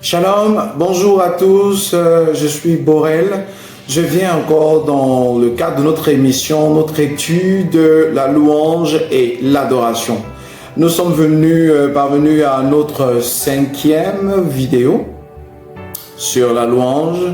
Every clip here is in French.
Shalom, bonjour à tous, je suis Borel. Je viens encore dans le cadre de notre émission, notre étude de la louange et l'adoration. Nous sommes parvenus à notre 5e vidéo sur la louange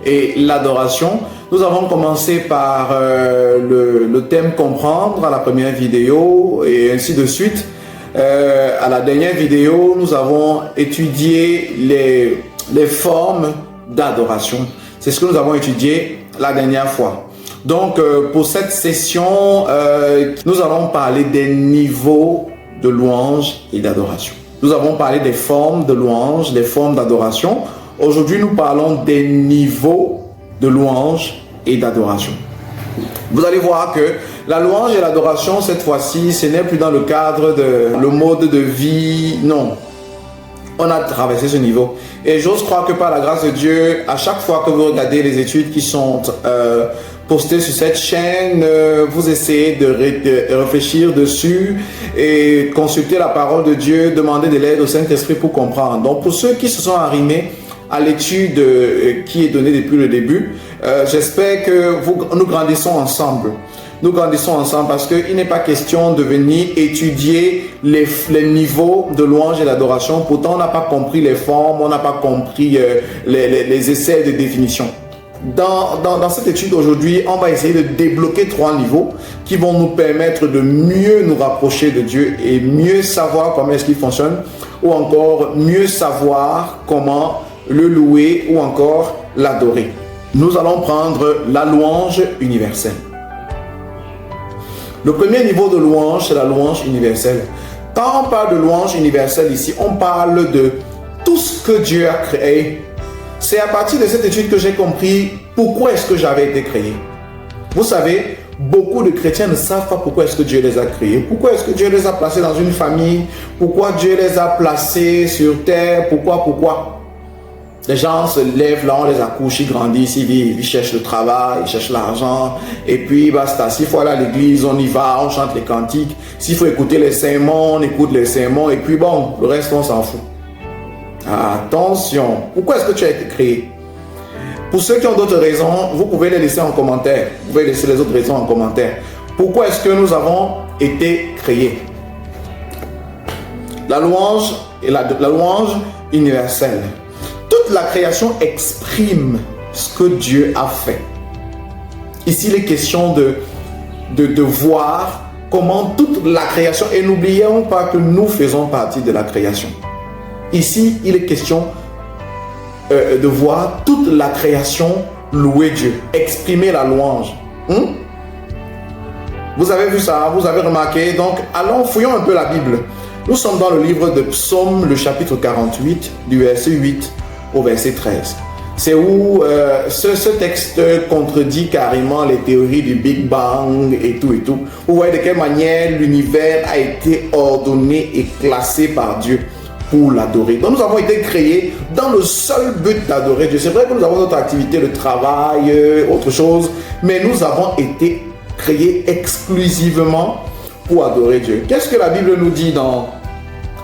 et l'adoration. Nous avons commencé par le thème comprendre à la première vidéo et ainsi de suite. À la dernière vidéo, nous avons étudié les formes d'adoration. C'est ce que nous avons étudié la dernière fois. Donc, pour cette session, nous allons parler des niveaux de louange et d'adoration. Nous avons parlé des formes de louange, des formes d'adoration. Aujourd'hui, nous parlons des niveaux de louange et d'adoration. Vous allez voir que la louange et l'adoration, cette fois-ci, ce n'est plus dans le cadre de le mode de vie. Non, on a traversé ce niveau. Et j'ose croire que par la grâce de Dieu, à chaque fois que vous regardez les études qui sont postées sur cette chaîne, vous essayez de réfléchir dessus et consulter la parole de Dieu, demander de l'aide au Saint-Esprit pour comprendre. Donc pour ceux qui se sont arrimés à l'étude qui est donnée depuis le début, j'espère que nous grandissons ensemble. Nous grandissons ensemble parce qu'il n'est pas question de venir étudier les niveaux de louange et d'adoration. Pourtant, on n'a pas compris les formes, on n'a pas compris les essais de définition. Dans cette étude aujourd'hui, on va essayer de débloquer 3 niveaux qui vont nous permettre de mieux nous rapprocher de Dieu et mieux savoir comment est-ce qu'il fonctionne, ou encore mieux savoir comment le louer ou encore l'adorer. Nous allons prendre la louange universelle. Le premier niveau de louange, c'est la louange universelle. Quand on parle de louange universelle ici, on parle de tout ce que Dieu a créé. C'est à partir de cette étude que j'ai compris pourquoi est-ce que j'avais été créé. Vous savez, beaucoup de chrétiens ne savent pas pourquoi est-ce que Dieu les a créés. Pourquoi est-ce que Dieu les a placés dans une famille? Pourquoi Dieu les a placés sur terre? Pourquoi? Les gens se lèvent là, on les accouche, ils grandissent, ils vivent, ils cherchent le travail, ils cherchent l'argent. Et puis basta, s'il faut aller à l'église, on y va, on chante les cantiques. S'il faut écouter les sermons, on écoute les sermons. Et puis bon, le reste, on s'en fout. Attention, pourquoi est-ce que tu as été créé? Pour ceux qui ont d'autres raisons, vous pouvez les laisser en commentaire. Vous pouvez laisser les autres raisons en commentaire. Pourquoi est-ce que nous avons été créés? La louange et la louange universelle. Toute la création exprime ce que Dieu a fait. Ici, il est question de voir comment toute la création, et n'oublions pas que nous faisons partie de la création. Ici, il est question de voir toute la création louer Dieu, exprimer la louange. Vous avez vu ça, vous avez remarqué. Donc, allons, fouillons un peu la Bible. Nous sommes dans le livre de Psaume, le chapitre 48, du verset 8 au verset 13. C'est où ce texte contredit carrément les théories du Big Bang et tout. Vous voyez de quelle manière l'univers a été ordonné et classé par Dieu pour l'adorer. Donc nous avons été créés dans le seul but d'adorer Dieu. C'est vrai que nous avons notre activité, le travail, autre chose, mais nous avons été créés exclusivement pour adorer Dieu. Qu'est-ce que la Bible nous dit dans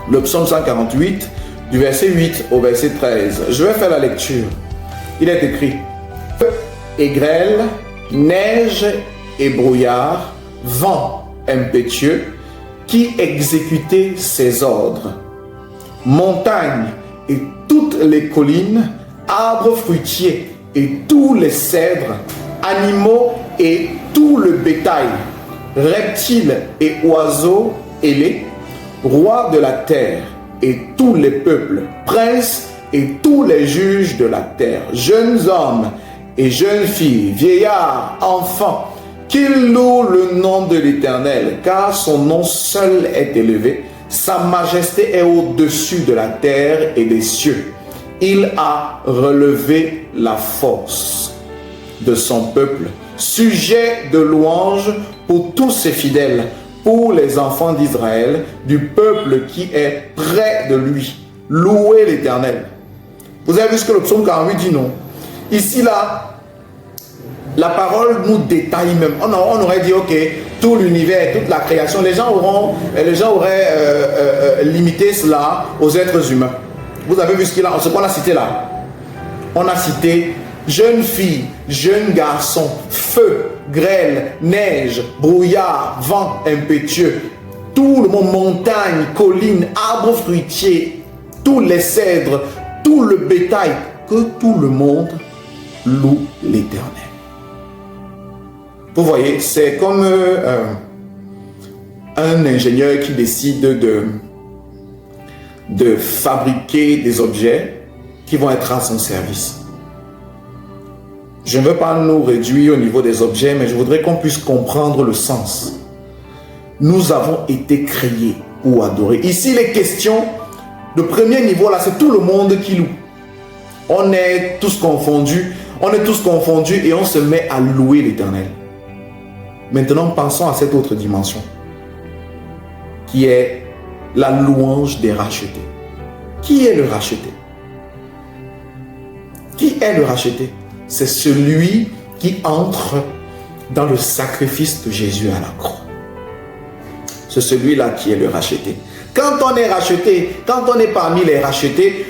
le psaume 148 du verset 8 au verset 13? Je vais faire la lecture. Il est écrit: feu et grêle, neige et brouillard, vent impétueux, qui exécutait ses ordres. Montagnes et toutes les collines, arbres fruitiers et tous les cèdres, animaux et tout le bétail, reptiles et oiseaux ailés, rois de la terre et tous les peuples, princes et tous les juges de la terre, jeunes hommes et jeunes filles, vieillards, enfants, qu'ils louent le nom de l'Éternel, car son nom seul est élevé. Sa majesté est au-dessus de la terre et des cieux. Il a relevé la force de son peuple, sujet de louange pour tous ses fidèles, pour les enfants d'Israël, du peuple qui est près de lui. Louez l'Éternel. Vous avez vu ce que le psaume 48 dit, non? Ici, là, la parole nous détaille même. On aurait dit, ok, tout l'univers, toute la création, les gens auraient limité cela aux êtres humains. Vous avez vu ce qu'on a cité là? On a cité jeune fille, jeune garçon, feu, grêle, neige, brouillard, vent impétueux, tout le monde, montagne, collines, arbres fruitiers, tous les cèdres, tout le bétail, que tout le monde loue l'Éternel. Vous voyez, c'est comme un ingénieur qui décide de fabriquer des objets qui vont être à son service. Je ne veux pas nous réduire au niveau des objets, mais je voudrais qu'on puisse comprendre le sens. Nous avons été créés pour adorer. Ici, les questions de premier niveau, là, c'est tout le monde qui loue. On est tous confondus et on se met à louer l'Éternel. Maintenant, pensons à cette autre dimension, qui est la louange des rachetés. Qui est le racheté? Qui est le racheté? C'est celui qui entre dans le sacrifice de Jésus à la croix. C'est celui-là qui est le racheté. Quand on est racheté, quand on est parmi les rachetés,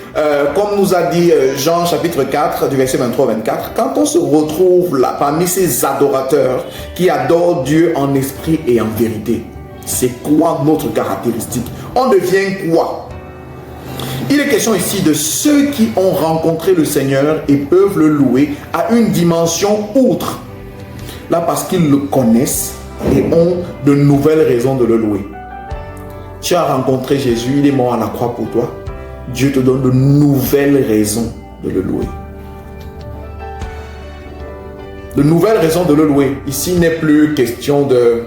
comme nous a dit Jean chapitre 4 du verset 23-24, quand on se retrouve là parmi ces adorateurs qui adorent Dieu en esprit et en vérité, c'est quoi notre caractéristique? On devient quoi? Il est question ici de ceux qui ont rencontré le Seigneur et peuvent le louer à une dimension outre. Là, parce qu'ils le connaissent et ont de nouvelles raisons de le louer. Tu as rencontré Jésus, il est mort à la croix pour toi. Dieu te donne de nouvelles raisons de le louer. De nouvelles raisons de le louer. Ici, il n'est plus question de...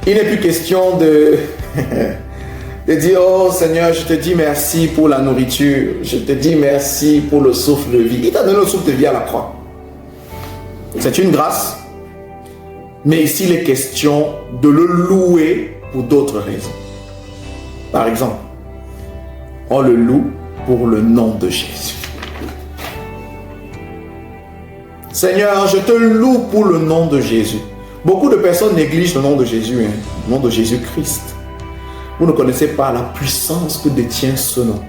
Il n'est plus question de... de dire, oh Seigneur, je te dis merci pour la nourriture. Je te dis merci pour le souffle de vie. Il t'a donné le souffle de vie à la croix. C'est une grâce. Mais ici, il est question de le louer pour d'autres raisons. Par exemple, on le loue pour le nom de Jésus. Seigneur, je te loue pour le nom de Jésus. Beaucoup de personnes négligent le nom de Jésus, le nom de Jésus-Christ. Vous ne connaissez pas la puissance que détient ce nom.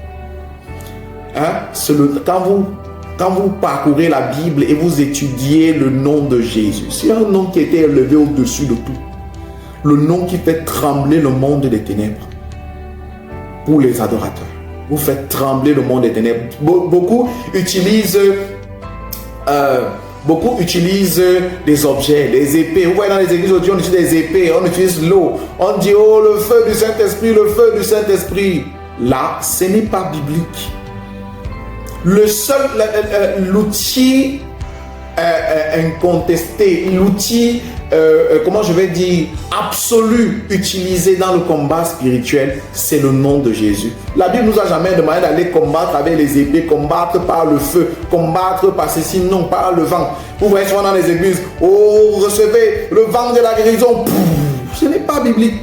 Quand vous parcourez la Bible et vous étudiez le nom de Jésus, c'est un nom qui a été élevé au-dessus de tout. Le nom qui fait trembler le monde des ténèbres. Pour les adorateurs. Vous faites trembler le monde des ténèbres. Beaucoup utilisent des objets, des épées. Vous voyez dans les églises aujourd'hui, on utilise des épées, on utilise l'eau. On dit, oh, le feu du Saint-Esprit, le feu du Saint-Esprit. Là, ce n'est pas biblique. L'outil incontesté, l'outil, comment je vais dire, absolu utilisé dans le combat spirituel, c'est le nom de Jésus. La Bible nous a jamais demandé d'aller combattre avec les épées, combattre par le feu, combattre par ceci, non, par le vent. Vous voyez souvent dans les églises, oh, recevez le vent de la guérison. Ce n'est pas biblique.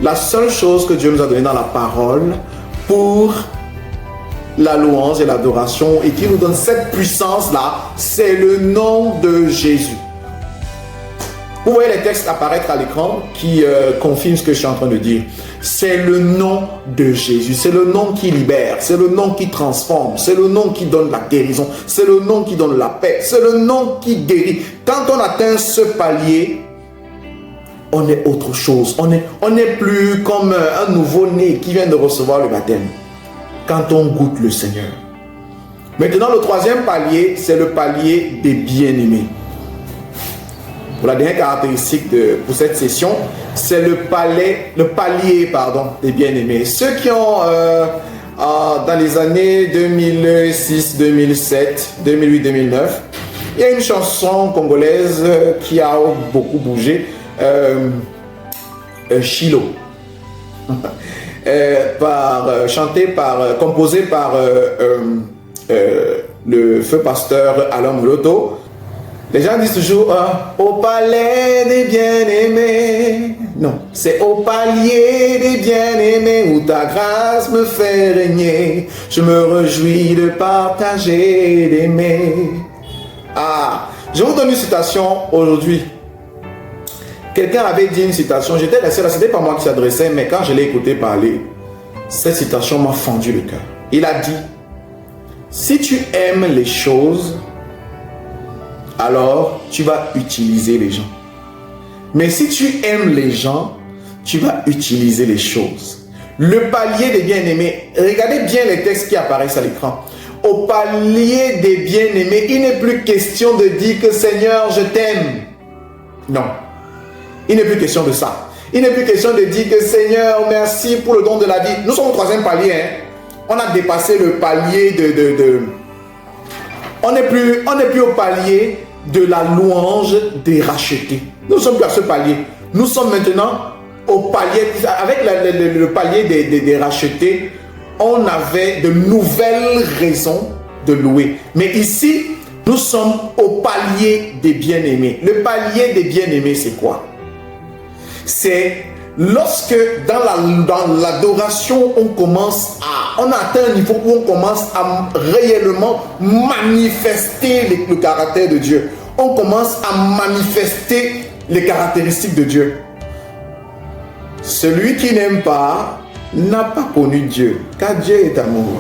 La seule chose que Dieu nous a donnée dans la parole pour la louange et l'adoration et qui nous donne cette puissance-là, c'est le nom de Jésus. Vous voyez les textes apparaître à l'écran qui confirment ce que je suis en train de dire. C'est le nom de Jésus, c'est le nom qui libère, c'est le nom qui transforme, c'est le nom qui donne la guérison, c'est le nom qui donne la paix, c'est le nom qui guérit. Quand on atteint ce palier, on est autre chose. On n'est plus comme un nouveau-né qui vient de recevoir le baptême. Quand on goûte le Seigneur. Maintenant, le troisième palier, c'est le palier des bien-aimés. Pour la dernière caractéristique pour cette session, c'est le palier des bien-aimés. Ceux qui ont, dans les années 2006, 2007, 2008, 2009, il y a une chanson congolaise qui a beaucoup bougé, Chilo. Composé par le feu pasteur Alain Mouloto. Les gens disent toujours au palais des bien-aimés. Non, c'est au palier des bien-aimés où ta grâce me fait régner. Je me réjouis de partager et d'aimer. Je vous donne une citation aujourd'hui. Quelqu'un avait dit une citation, j'étais resté là, c'était pas moi qui s'adressait, mais quand je l'ai écouté parler, Cette citation m'a fendu le cœur. Il a dit, si tu aimes les choses, alors tu vas utiliser les gens. Mais si tu aimes les gens, tu vas utiliser les choses. Le palier des bien-aimés, regardez bien les textes qui apparaissent à l'écran. Au palier des bien-aimés, il n'est plus question de dire que Seigneur, je t'aime. Non, il n'est plus question de ça. Il n'est plus question de dire que Seigneur, merci pour le don de la vie. Nous sommes au troisième palier. On a dépassé le palier On n'est plus au palier de la louange des rachetés. Nous ne sommes plus à ce palier. Nous sommes maintenant au palier, avec le palier des rachetés, on avait de nouvelles raisons de louer. Mais ici, nous sommes au palier des bien-aimés. Le palier des bien-aimés, c'est quoi? C'est lorsque dans l'adoration, on a atteint un niveau où on commence à réellement manifester le caractère de Dieu. On commence à manifester les caractéristiques de Dieu. Celui qui n'aime pas n'a pas connu Dieu, car Dieu est amour.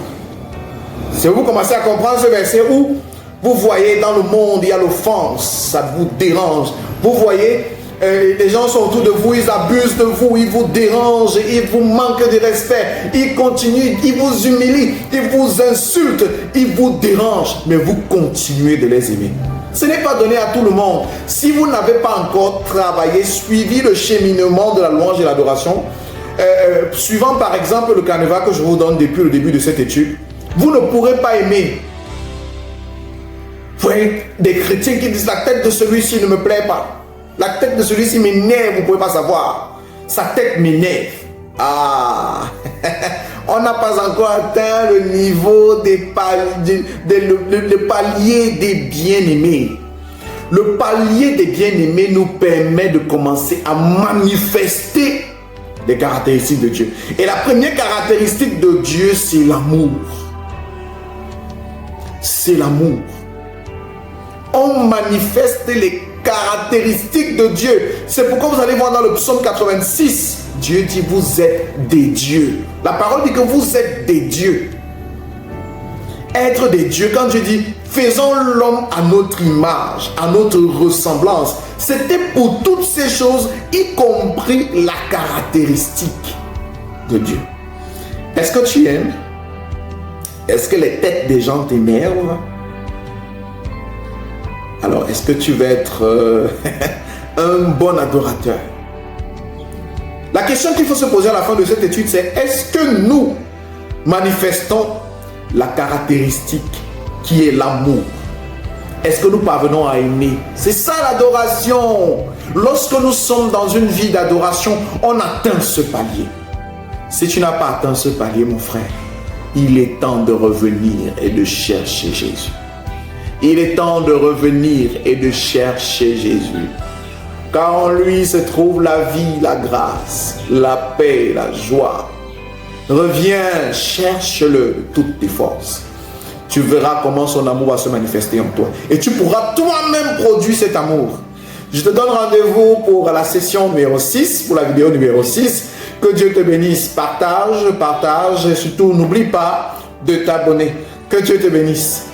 Si vous commencez à comprendre ce verset où vous voyez dans le monde, il y a l'offense, ça vous dérange. Vous voyez, les gens sont autour de vous, ils abusent de vous, ils vous dérangent, ils vous manquent de respect, ils continuent, ils vous humilient, ils vous insultent, ils vous dérangent, mais vous continuez de les aimer. Ce n'est pas donné à tout le monde. Si vous n'avez pas encore travaillé, suivi le cheminement de la louange et l'adoration, suivant par exemple le canevas que je vous donne depuis le début de cette étude, vous ne pourrez pas aimer. Vous voyez des chrétiens qui disent la tête de celui-ci ne me plaît pas. La tête de celui-ci m'énerve, vous ne pouvez pas savoir. Sa tête m'énerve. Ah, on n'a pas encore atteint le niveau le palier des bien-aimés. Le palier des bien-aimés nous permet de commencer à manifester les caractéristiques de Dieu. Et la première caractéristique de Dieu, c'est l'amour. C'est l'amour. On manifeste les caractéristiques de Dieu. C'est pourquoi vous allez voir dans le psaume 86, Dieu dit vous êtes des dieux. La parole dit que vous êtes des dieux. Être des dieux, quand Dieu dit faisons l'homme à notre image, à notre ressemblance, c'était pour toutes ces choses, y compris la caractéristique de Dieu. Est-ce que tu aimes? Est-ce que les têtes des gens t'énervent? Alors, est-ce que tu vas être un bon adorateur? La question qu'il faut se poser à la fin de cette étude, c'est est-ce que nous manifestons la caractéristique qui est l'amour? Est-ce que nous parvenons à aimer? C'est ça l'adoration. Lorsque nous sommes dans une vie d'adoration, on atteint ce palier. Si tu n'as pas atteint ce palier, mon frère, il est temps de revenir et de chercher Jésus. Il est temps de revenir et de chercher Jésus. Car en lui se trouve la vie, la grâce, la paix, la joie. Reviens, cherche-le de toutes tes forces. Tu verras comment son amour va se manifester en toi. Et tu pourras toi-même produire cet amour. Je te donne rendez-vous pour la session numéro 6, pour la vidéo numéro 6. Que Dieu te bénisse. Partage, et surtout n'oublie pas de t'abonner. Que Dieu te bénisse.